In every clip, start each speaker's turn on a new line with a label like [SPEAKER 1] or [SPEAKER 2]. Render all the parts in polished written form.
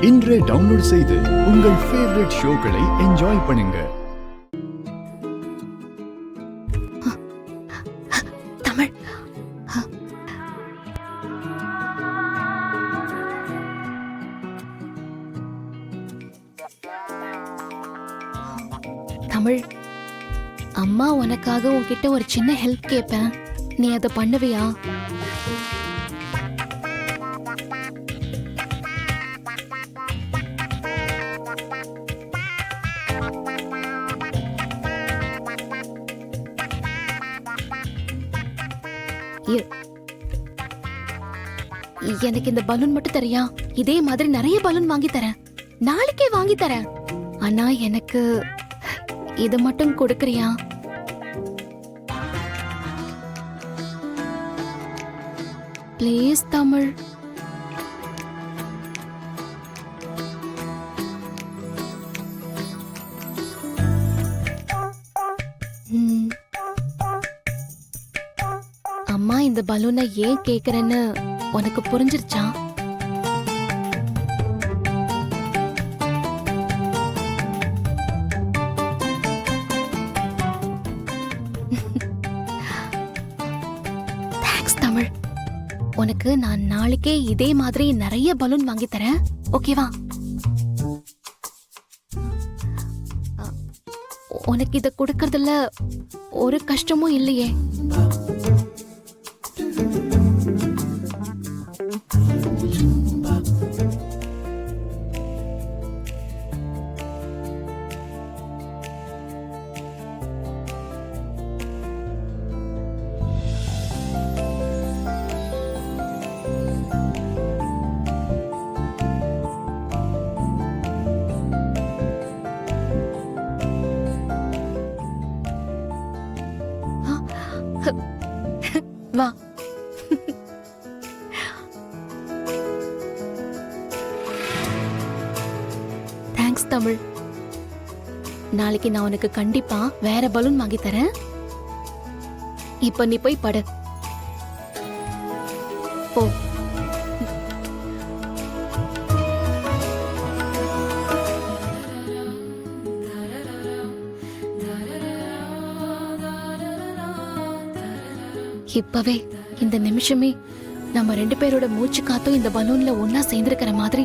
[SPEAKER 1] இன்றே டவுன்லோட் செய்து உங்கள் ஃபேவரட் ஷோக்களை என்ஜாய் பண்ணுங்க.
[SPEAKER 2] தமிழ் தமிழ், அம்மா உனக்காக உன்கிட்ட ஒரு சின்ன ஹெல்ப் கேட்பேன், நீ அதை பண்ணுவியா? எனக்கு இந்த பலூன் மட்டும் தரியா? இதே மாதிரி நிறைய பலூன் வாங்கி தரேன், நாளைக்கே வாங்கி தரேன். ஆனா எனக்கு இது மட்டும் கொடுக்கறியா? ப்ளீஸ் தமிழ். அம்மா இந்த பலூனை ஏன் கேக்குறேன்னு உனக்கு புரிஞ்சிருச்சா? தேங்க்ஸ் தமிழ். உனக்கு நான் நாளைக்கே இதே மாதிரி நிறைய பலூன் வாங்கி தரேன், ஓகேவா? உனக்கு இத கொடுக்கறதுல ஒரு கஷ்டமும் இல்லையே? வா. தேங்க்ஸ் தமிழ். நாளைக்கு நான் உனக்கு கண்டிப்பா வேற பலூன் வாங்கி தரேன். இப்ப நீ போய் படு போ. இப்பவே இந்த நிமிஷமே நம்ம ரெண்டு பேரோட மூச்சு காத்தும் இந்த பலூன்ல ஒன்னா சேர்ந்திருக்கிற மாதிரி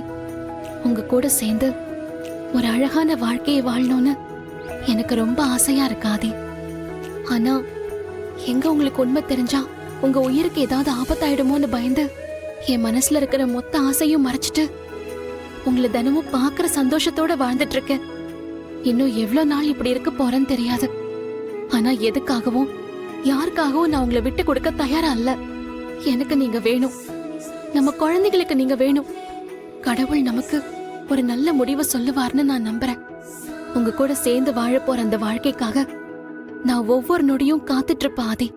[SPEAKER 2] உங்க கூட சேர்ந்து ஒரு அழகான வாழ்க்கையை வாழணும்னு எனக்கு ரொம்ப ஆசையா இருக்காதே. ஆனா எங்க உங்களுக்கு உண்மை தெரிஞ்சா உங்க உயிருக்கு ஏதாவது ஆபத்தாயிடுமோன்னு பயந்து என் மனசுல இருக்கிற மொத்த ஆசையும் மறைச்சிட்டு உங்களை தினமும் பாக்குற சந்தோஷத்தோட வாழ்ந்துட்டு இருக்கேன். இன்னும் எவ்வளவு நாள் இப்படி இருக்க போறேன்னு தெரியாது. ஆனா எதுக்காகவும் யாருக்காகவும் நான் உங்களை விட்டு கொடுக்க தயாரா இல்ல. எனக்கு நீங்க வேணும், நம்ம குழந்தைகளுக்கு நீங்க வேணும். கடவுள் நமக்கு ஒரு நல்ல முடிவை சொல்லுவார்னு நான் நம்புறேன். உங்க கூட சேர்ந்து வாழ போற அந்த வாழ்க்கைக்காக நான் ஒவ்வொரு நொடியும் காத்துட்டு இருப்பேன் ஆதி.